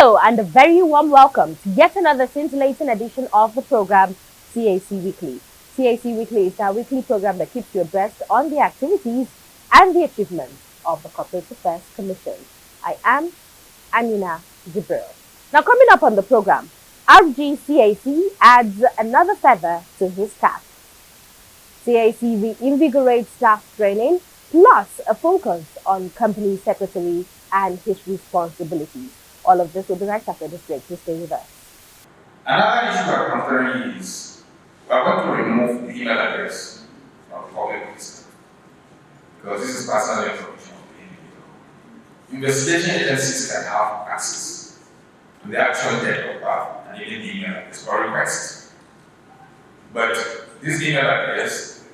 Hello and a very warm welcome to yet another scintillating edition of the program CAC Weekly. CAC Weekly is our weekly program that keeps you abreast on the activities and the achievements of the Corporate Affairs Commission. I am Amina Jibril. Now coming up on the program, RGCAC adds another feather to his cap. CAC reinvigorates staff training plus a focus on company secretary and his responsibilities. All of this will be right after this break. Please stay with us. Another issue we're considering is we are going to remove the email address from the public list because this is personal information of the individual. Investigation agencies can have access to the actual date of birth and even the email address for request. But this email address,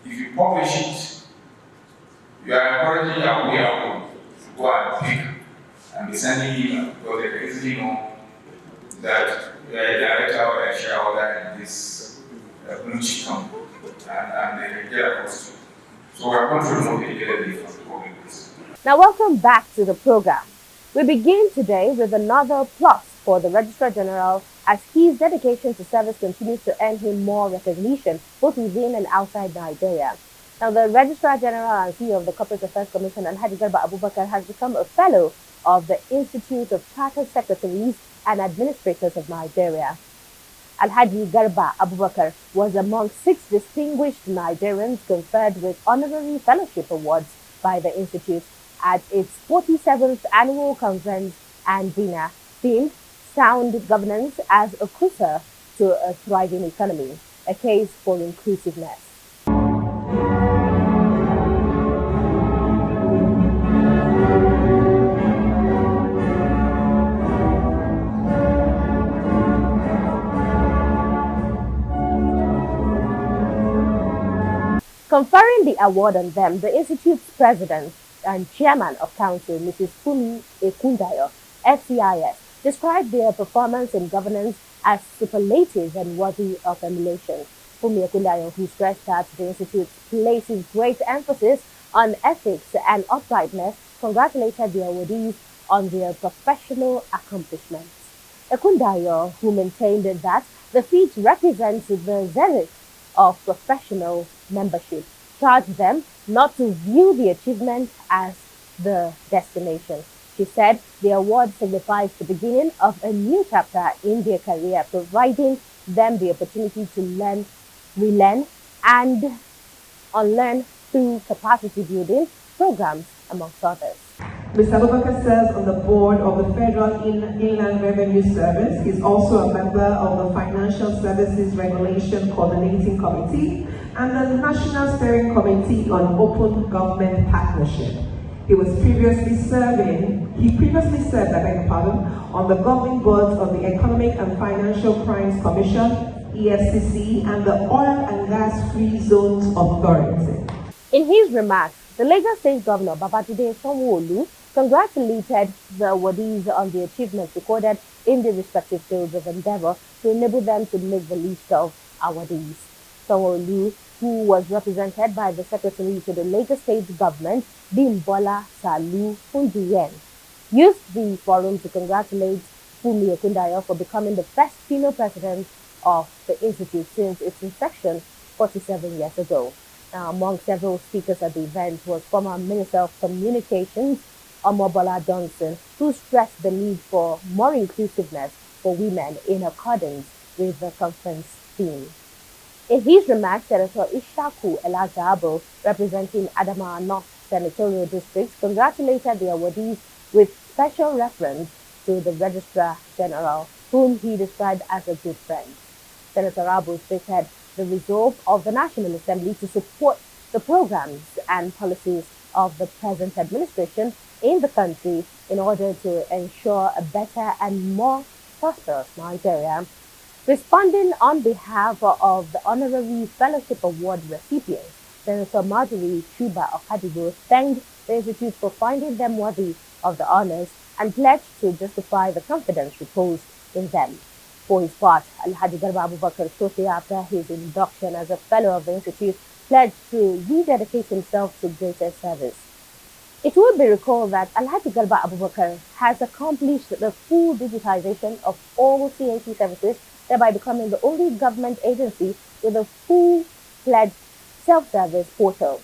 if you publish it, you are encouraging your way to go and pick and be sending email because they can easily know that you are a director or a shareholder in this blue chip company and they can get across to you. So we are going to remove it immediately from the public list. Now welcome back to the program. We begin today with another plus for the Registrar General as his dedication to service continues to earn him more recognition both within and outside Nigeria. Now the Registrar General and CEO of the Corporate Affairs Commission, Alhaji Garba Abubakar, has become a fellow of the Institute of Chartered Secretaries and Administrators of Nigeria. Alhaji Garba Abubakar was among 6 distinguished Nigerians conferred with honorary fellowship awards by the Institute at its 47th annual conference and dinner themed Sound Governance as a Crucial to a Thriving Economy, a Case for Inclusiveness. Conferring the award on them, the Institute's president and chairman of council, Mrs. Fumi Ekundayo, FCIS, described their performance in governance as superlative and worthy of emulation. Fumi Ekundayo, who stressed that the Institute places great emphasis on ethics and uprightness, congratulated the awardees on their professional accomplishments. Ekundayo, who maintained that the feat represents the zenith of professional membership, charged them not to view the achievement as the destination. She said the award signifies the beginning of a new chapter in their career, providing them the opportunity to learn, relearn, and unlearn through capacity building programs, amongst others. Mr. Abubakar serves on the board of the Federal Inland Revenue Service. He's also a member of the Financial Services Regulation Coordinating Committee and the National Steering Committee on Open Government Partnership. He previously served, on the governing boards of the Economic and Financial Crimes Commission, EFCC, and the Oil and Gas Free Zones Authority. In his remarks, the Lagos State Governor Babajide Sanwo-Olu congratulated the awardees on the achievements recorded in their respective fields of endeavor to enable them to make the list of awardees. Sanwo-Olu, who was represented by the Secretary to the Lagos State Government, Bimbola Salu Funduyen, used the forum to congratulate Fumi Ekundayo for becoming the first female president of the Institute since its inception 47 years ago. Now, among several speakers at the event was former Minister of Communications, Omobola Johnson, who stressed the need for more inclusiveness for women in accordance with the conference theme. In his remarks, Senator Ishaku Elazabo, representing Adamawa North Senatorial District, congratulated the awardees with special reference to the Registrar General, whom he described as a good friend. Senator Abu stated the resolve of the National Assembly to support the programs and policies of the present administration in the country in order to ensure a better and more prosperous Nigeria. Responding on behalf of the Honorary Fellowship Award recipients, Senator Marjorie Chuba Okadibo thanked the Institute for finding them worthy of the honors and pledged to justify the confidence reposed in them. For his part, Alhaji Garba Abubakar, shortly after his induction as a fellow of the Institute, pledged to rededicate himself to greater service. It will be recalled that Alhaji Garba Abubakar has accomplished the full digitization of all CAC services, thereby becoming the only government agency with a full-fledged self-service portal.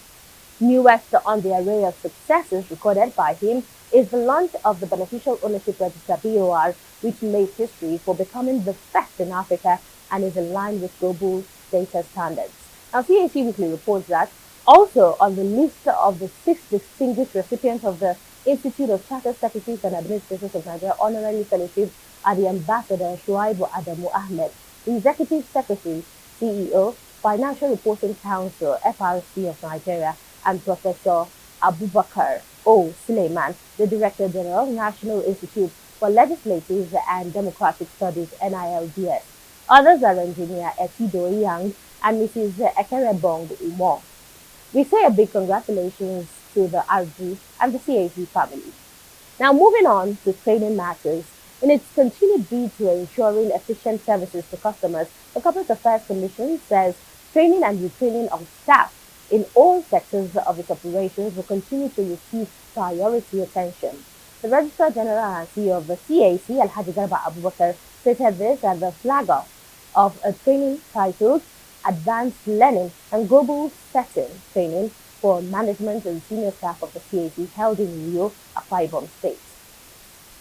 Newest on the array of successes recorded by him is the launch of the Beneficial Ownership Register (BOR), which made history for becoming the first in Africa and is in line with global data standards. Now, CAC Weekly reports that also on the list of the 6 distinguished recipients of the Institute of Chartered Secretaries and Administrators of Nigeria Honorary Fellowship are the Ambassador Shuaibu Adamu Ahmed, the Executive Secretary, CEO, Financial Reporting Council, FRC of Nigeria, and Professor Abubakar O. Suleiman, the Director General, National Institute for Legislative and Democratic Studies, NILDS. Others are Engineer Etido Yang and Mrs. Ekerebong Umo. We say a big congratulations to the RG and the CAC family. Now, moving on to training matters. In its continued bid to ensuring efficient services to customers, the Corporate Affairs Commission says training and retraining of staff in all sectors of its operations will continue to receive priority attention. The Registrar General and CEO of the CAC, Alhaji Garba Abubakar, stated this at the flag off of a training titled Advanced Learning and Global Setting Training for Management and Senior Staff of the CAC held in Rio, Akwa Ibom State.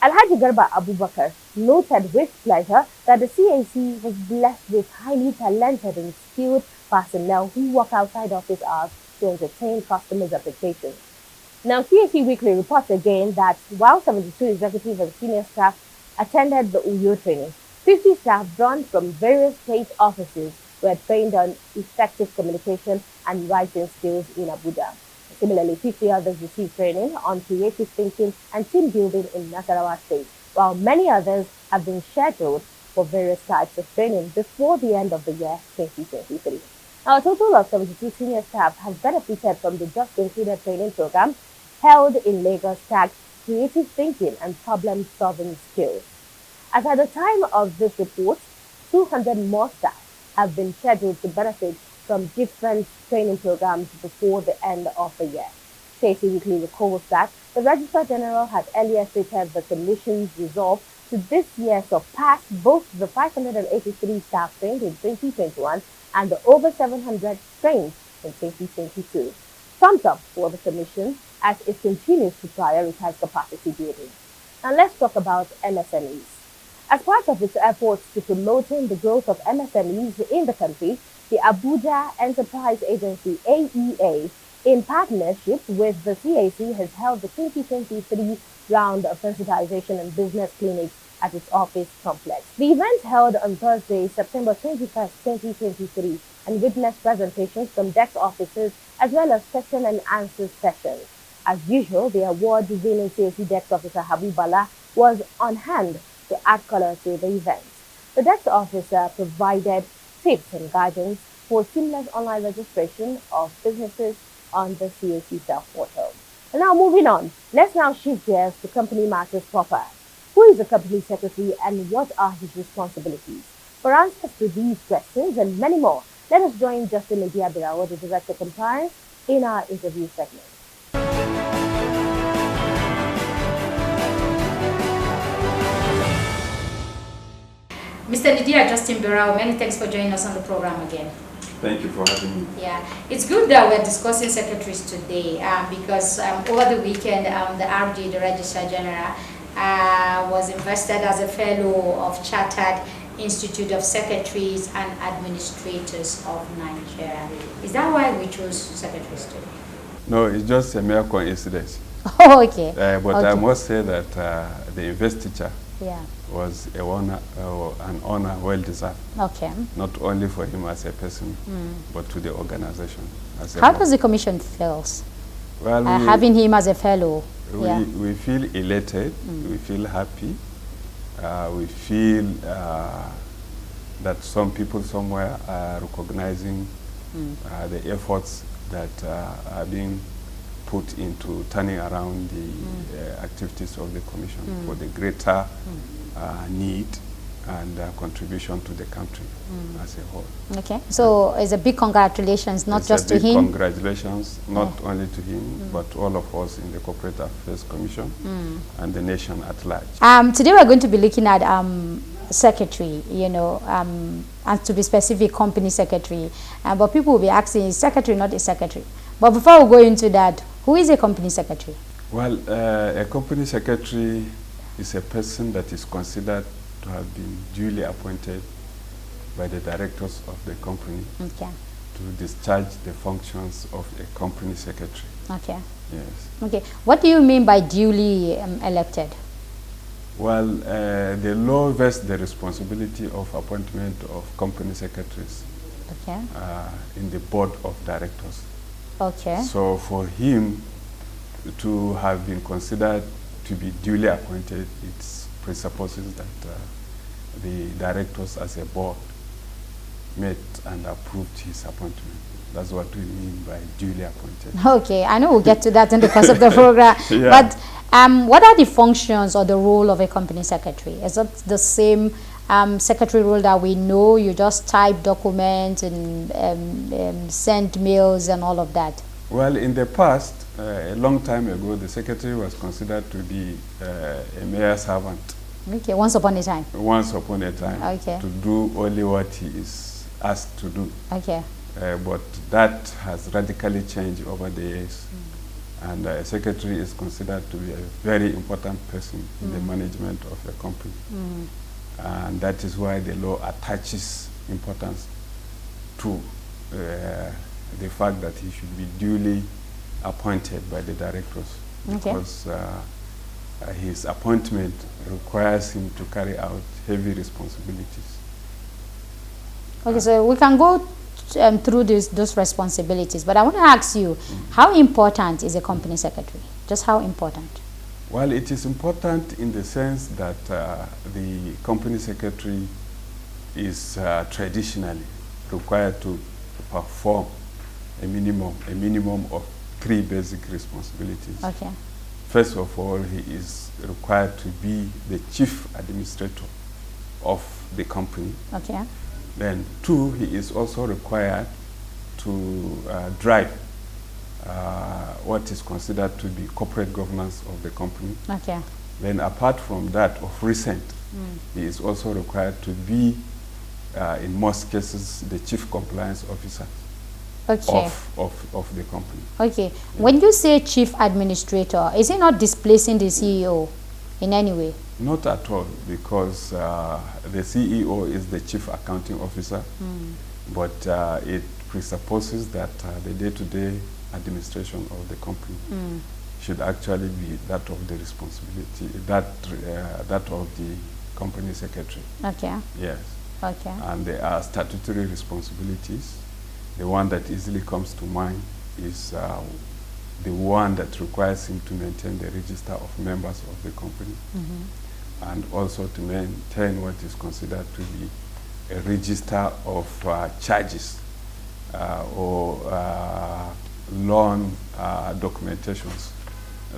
Alhaji Garba Abubakar noted with pleasure that the CAC was blessed with highly talented and skilled personnel who work outside office hours to entertain customers' applications. Now, CAC Weekly reports again that while 72 executive and senior staff attended the UYO training, 50 staff drawn from various state offices were trained on effective communication and writing skills in Abuja. Similarly, 50 others received training on creative thinking and team building in Nasarawa State, while many others have been scheduled for various types of training before the end of the year 2023. Now, a total of 72 senior staff have benefited from the just concluded training program held in Lagos tagged Creative Thinking and Problem-Solving Skills. As at the time of this report, 200 more staff have been scheduled to benefit from different training programs before the end of the year. CAC Weekly recalls that the Registrar General had earlier stated the Commission's resolve to this year surpass both the 583 staff trained in 2021 and the over 700 trained in 2022. Thumbs up for the Commission as it continues to prioritize capacity building. Now let's talk about MSMEs. As part of its efforts to promoting the growth of MSMEs in the country, the Abuja Enterprise Agency AEA, in partnership with the CAC, has held the 2023 round of sensitization and business clinics at its office complex. The event held on Thursday, September 21st, 2023, and witnessed presentations from DEX officers as well as question and answer sessions. As usual, the award-winning CAC DEX officer Habu Bala was on hand to add color to the event. The DEX officer provided tips and guidance for seamless online registration of businesses on the CAC self-portal. And now moving on, let's now shift gears to company matters proper. Who is the company secretary and what are his responsibilities? For answers to these questions and many more, let us join Justin Ndiabirawo, the Director of Compliance, in our interview segment. Mr. Nidia Justin Birao, many thanks for joining us on the program again. Thank you for having me. Yeah, it's good that we're discussing secretaries today because over the weekend, the RG, the Registrar General, was invested as a fellow of Chartered Institute of Secretaries and Administrators of Nigeria. Is that why we chose secretaries today? No, it's just a mere coincidence. Oh, okay. But okay. I must say that the investiture yeah. was an honor well deserved. Okay. Not only for him as a person, but to the organization. How does the commission feel? Well, having him as a fellow? We feel elated, we feel happy, we feel that some people somewhere are recognizing the efforts that are being put into turning around the activities of the Commission for the greater need and contribution to the country as a whole. Okay, so it's a big congratulations, not It's just a to big him. Congratulations, not only to him, but all of us in the Corporate Affairs Commission and the nation at large. Today we're going to be looking at secretary, you know, and to be specific, company secretary. But people will be asking, is secretary not a secretary? But before we go into that, who is a company secretary? Well, a company secretary is a person that is considered to have been duly appointed by the directors of the company to discharge the functions of a company secretary. Okay. Yes. Okay. What do you mean by duly elected? Well, the law vests the responsibility of appointment of company secretaries in the board of directors. Okay. So for him to have been considered to be duly appointed, it presupposes that the directors as a board met and approved his appointment. That's what we mean by duly appointed. Okay, I know we'll get to that in the course of the program. Yeah. But what are the functions or the role of a company secretary? Is it the same secretary role that we know? You just type documents and send mails and all of that? Well, in the past, a long time ago, the secretary was considered to be a mere servant. Okay, once upon a time. Once upon a time. Okay. To do only what he is asked to do. Okay. But that has radically changed over the years. And a secretary is considered to be a very important person in the management of a company. And that is why the law attaches importance to the fact that he should be duly appointed by the directors, because his appointment requires him to carry out heavy responsibilities. Okay, so we can go through those responsibilities, but I want to ask you, how important is a company secretary? Just how important? Well, it is important in the sense that the company secretary is traditionally required to perform a minimum of 3 basic responsibilities. Okay. First of all, he is required to be the chief administrator of the company. Okay. Then 2, he is also required to drive what is considered to be corporate governance of the company. Okay. Then apart from that, of recent, he is also required to be, in most cases, the chief compliance officer of the company. Okay. Yeah. When you say chief administrator, is it not displacing the CEO in any way? Not at all, because the CEO is the chief accounting officer, but it presupposes that the day-to-day administration of the company should actually be that of the responsibility, that of the company secretary. Okay. Yes. Okay. And there are statutory responsibilities. The one that easily comes to mind is the one that requires him to maintain the register of members of the company, and also to maintain what is considered to be a register of charges or loan documentations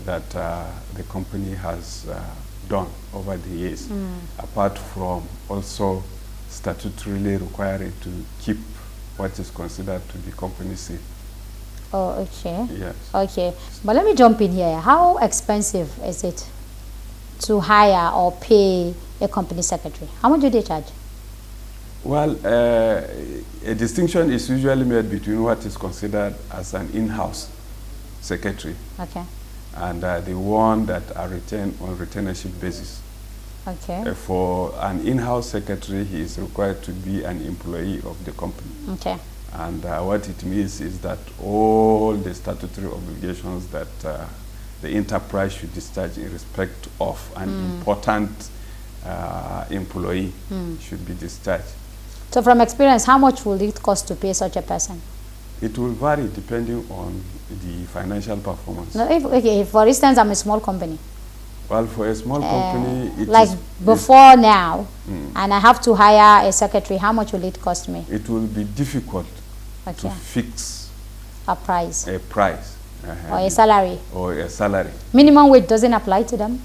that the company has done over the years, apart from also statutorily requiring to keep what is considered to be company safe. Oh, okay. Yes. Okay. But let me jump in here. How expensive is it to hire or pay a company secretary? How much do they charge? Well, a distinction is usually made between what is considered as an in-house secretary and the one that are retained on retainership basis. Okay. For an in-house secretary, he is required to be an employee of the company. Okay. And what it means is that all the statutory obligations that the enterprise should discharge in respect of an important employee should be discharged. So from experience, how much will it cost to pay such a person? It will vary depending on the financial performance. No, if for instance, I'm a small company. Well, for a small company, it like is, before now, and I have to hire a secretary, how much will it cost me? it will be difficult to fix A price a price or a salary. or a salary. Minimum wage doesn't apply to them?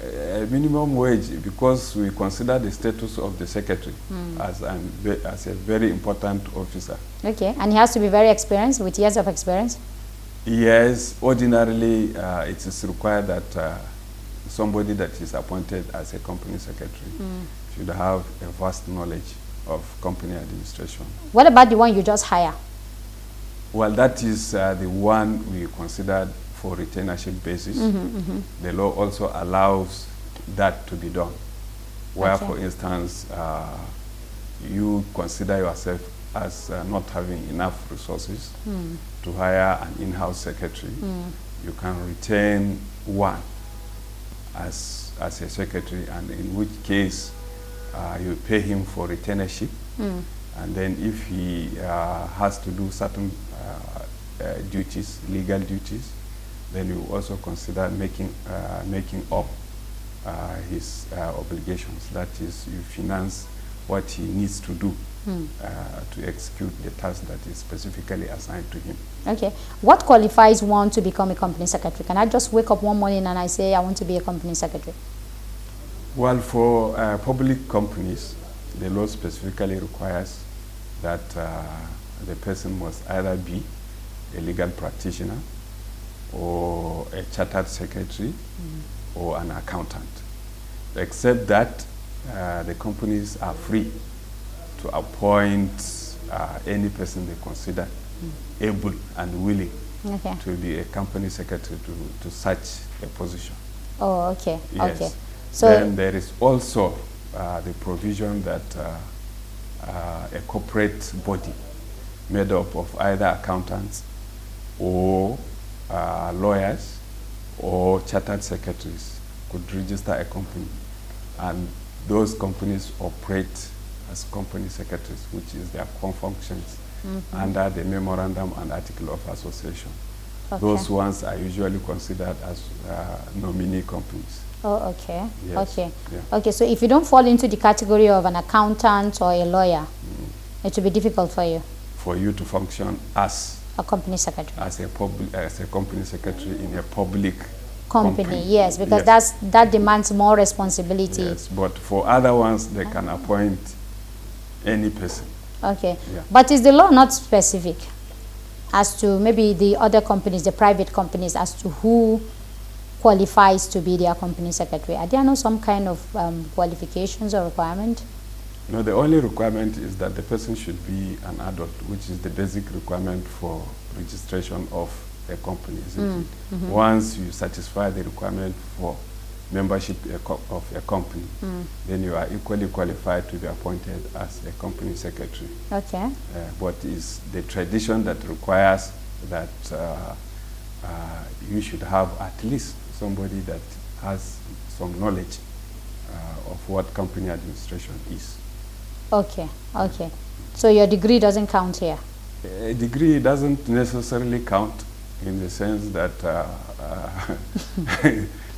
a minimum wage, because we consider the status of the secretary as a very important officer. Okay, and he has to be very experienced, with years of experience? Yes, ordinarily it is required that somebody that is appointed as a company secretary should have a vast knowledge of company administration. What about the one you just hire? Well, that is the one we considered for retainership basis. The law also allows that to be done, where, Okay. for instance, you consider yourself as not having enough resources to hire an in-house secretary. You can retain one as a secretary, and in which case you pay him for retainership. And then if he has to do certain duties, legal duties, then you also consider making up his obligations. That is, you finance what he needs to do to execute the task that is specifically assigned to him. Okay. What qualifies one to become a company secretary? Can I just wake up one morning and I say I want to be a company secretary? Well, for public companies, the law specifically requires that the person must either be a legal practitioner or a chartered secretary or an accountant. Except that the companies are free to appoint any person they consider able and willing to be a company secretary to such a position. Oh, okay. Yes. Okay. So then there is also the provision that a corporate body made up of either accountants or lawyers or chartered secretaries could register a company, and those companies operate as company secretaries, which is their core functions under the memorandum and article of association. Okay. Those ones are usually considered as nominee companies. Oh, okay. Yes. Okay. Yeah. Okay, so if you don't fall into the category of an accountant or a lawyer, it will be difficult for you. For you to function as A company secretary. as a company secretary in a public Company, yes, because Yes. that demands more responsibility. Yes, but for other ones, they can appoint any person. Okay. Yeah. But is the law not specific as to maybe the other companies, the private companies, as to who qualifies to be their company secretary? Are there no some kind of qualifications or requirement? No, the only requirement is that the person should be an adult, which is the basic requirement for registration of a company, isn't it? Once you satisfy the requirement for membership of a company, then you are equally qualified to be appointed as a company secretary. Okay. But it's the tradition that requires that you should have at least somebody that has some knowledge of what company administration is. Okay. Okay. So your degree doesn't count here? A degree doesn't necessarily count, in the sense that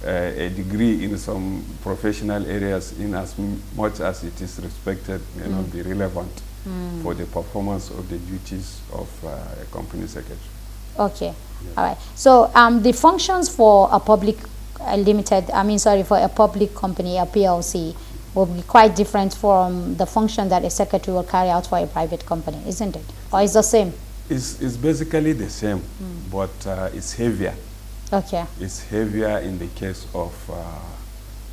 a degree in some professional areas, in as much as it is respected, may not be relevant for the performance of the duties of a company secretary. Okay. Yeah. All right. So the functions for a public for a public company, a PLC, will be quite different from the function that a secretary will carry out for a private company, isn't it? Or is the same? It's basically the same, but it's heavier. Okay. It's heavier in the case of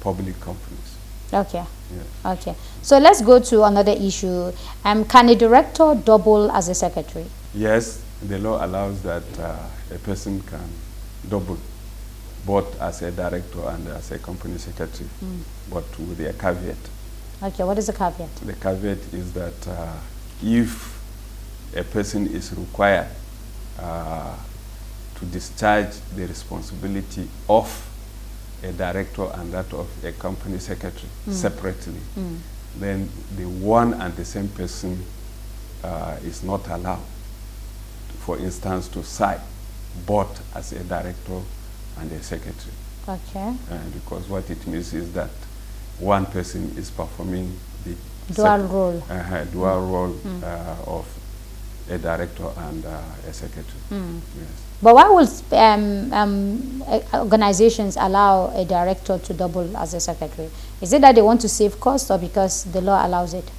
public companies. Okay. Yeah. Okay. So let's go to another issue. Can a director double as a secretary? Yes, the law allows that a person can double, both as a director and as a company secretary, but with a caveat. Okay, what is the caveat? The caveat is that if a person is required to discharge the responsibility of a director and that of a company secretary separately, then the one and the same person is not allowed, for instance, to sign both as a director and a secretary. Okay. Because what it means is that one person is performing the Dual role. dual role of a director and a secretary. Yes. But why would organizations allow a director to double as a secretary? Is it that they want to save costs, or because the law allows it?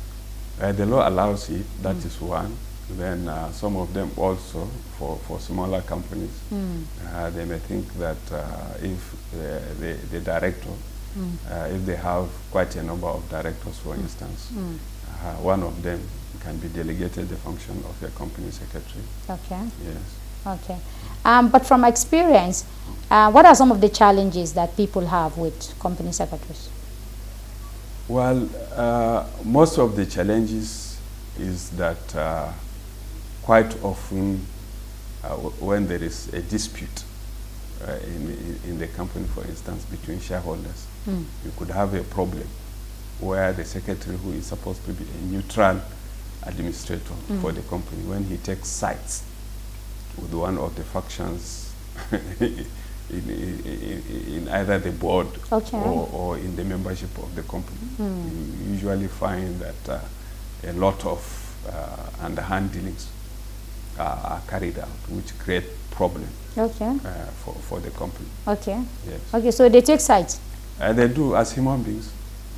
The law allows it, that is one. Then some of them also, for smaller companies, they may think that if the director, if they have quite a number of directors, for instance, one of them can be delegated the function of a company secretary. Okay. Yes. Okay. But from experience, what are some of the challenges that people have with company secretaries? Well, most of the challenges is that quite often when there is a dispute in the company, for instance, between shareholders, you could have a problem where the secretary, who is supposed to be a neutral administrator for the company, when he takes sides with one of the factions in either the board or in the membership of the company, you usually find that a lot of underhand dealings are carried out, which create problems for the company. Okay. Yes. Okay, so they take sides? They do, as human beings.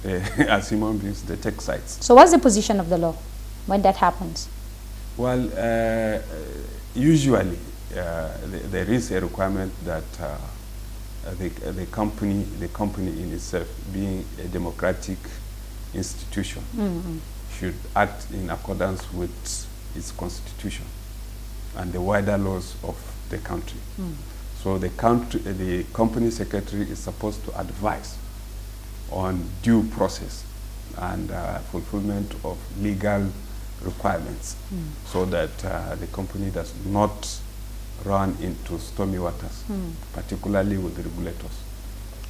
As human beings, they take sides. So what's the position of the law when that happens? Well, usually there is a requirement that the company in itself, being a democratic institution, should act in accordance with its constitution and the wider laws of the country. So the company secretary is supposed to advise on due process and fulfillment of legal requirements, so that the company does not run into stormy waters, particularly with the regulators.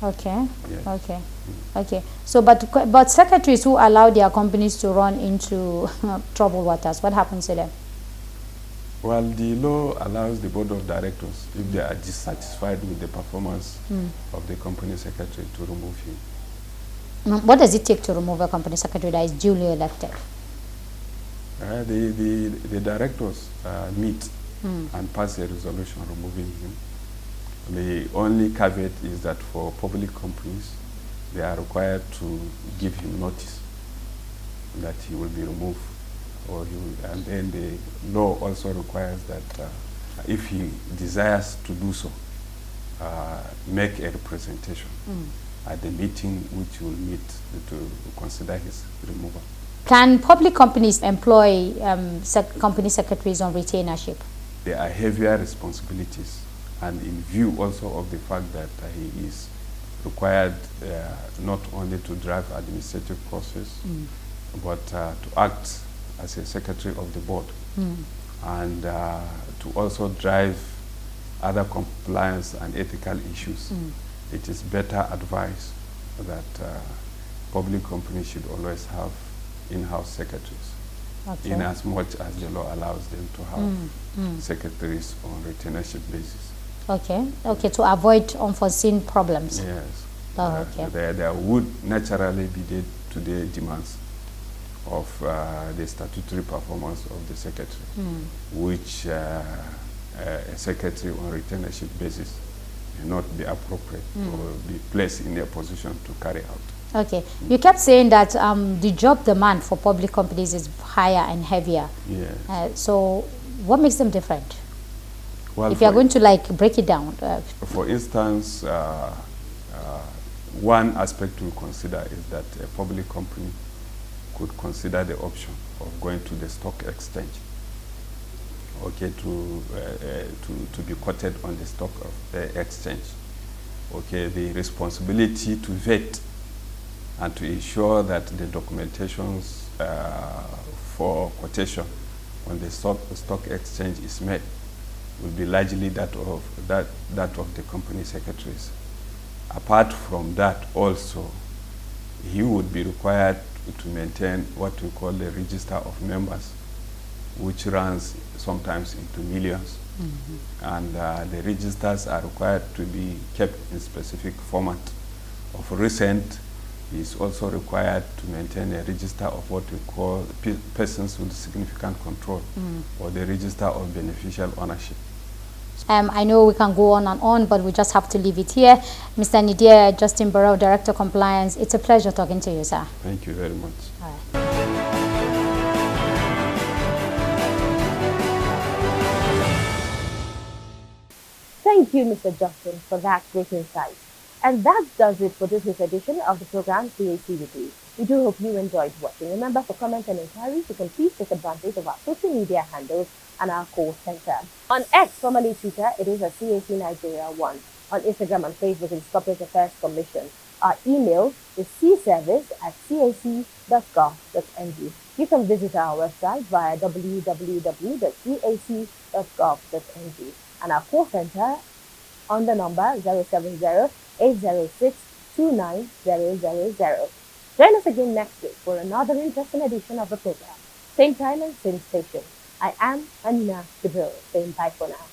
Okay. Yes. Okay. Okay. So, but secretaries who allow their companies to run into troubled waters, what happens to them? Well, the law allows the board of directors, if they are dissatisfied with the performance of the company secretary, to remove him. What does it take to remove a company secretary that is duly elected? The directors meet and pass a resolution removing him. The only caveat is that for public companies, they are required to give him notice that he will be removed, and then the law also requires that if he desires to do so, make a representation at the meeting which will meet to consider his removal. Can public companies employ company secretaries on retainership? There are heavier responsibilities, and in view also of the fact that he is required not only to drive administrative process, but to act as a secretary of the board, and to also drive other compliance and ethical issues. It is better advised that public companies should always have in-house secretaries, in as much as the law allows them to have secretaries on retainership basis. Okay, to avoid unforeseen problems. Yes. Okay. There would naturally be today demands of the statutory performance of the secretary, which a secretary on retainership basis may not be appropriate or be placed in a position to carry out. Okay. You kept saying that the job demand for public companies is higher and heavier. Yes. So what makes them different? Well, if you are going to break it down. For instance, one aspect to consider is that a public company could consider the option of going to the stock exchange, okay, to be quoted on the stock of the exchange. Okay, the responsibility to vet and to ensure that the documentations for quotation on the stock exchange is met will be largely that of the company secretaries. Apart from that, also, he would be required to maintain what we call the register of members, which runs sometimes into millions. And the registers are required to be kept in specific format. Of recent, He is also required to maintain a register of what we call persons with significant control, or the register of beneficial ownership. I know we can go on, but we just have to leave it here. Mr. Nidia Justin Barrow, Director Compliance, it's a pleasure talking to you, sir. Thank you very much. All right. Thank you, Mr. Justin, for that great insight. And that does it for this week's edition of the program CAC Weekly. We do hope you enjoyed watching. Remember, for comments and inquiries, you can please take advantage of our social media handles and our call center. On X, formerly Twitter, it is a CAC Nigeria 1. On Instagram and Facebook, it is Corporate Affairs Commission. Our email is cservice@cac.gov.ng. You can visit our website via www.cac.gov.ng. And our call center on the number 070-806-29000. Join us again next week for another interesting edition of the program. Same time and same station. I am Anina Gabriel, saying bye for now.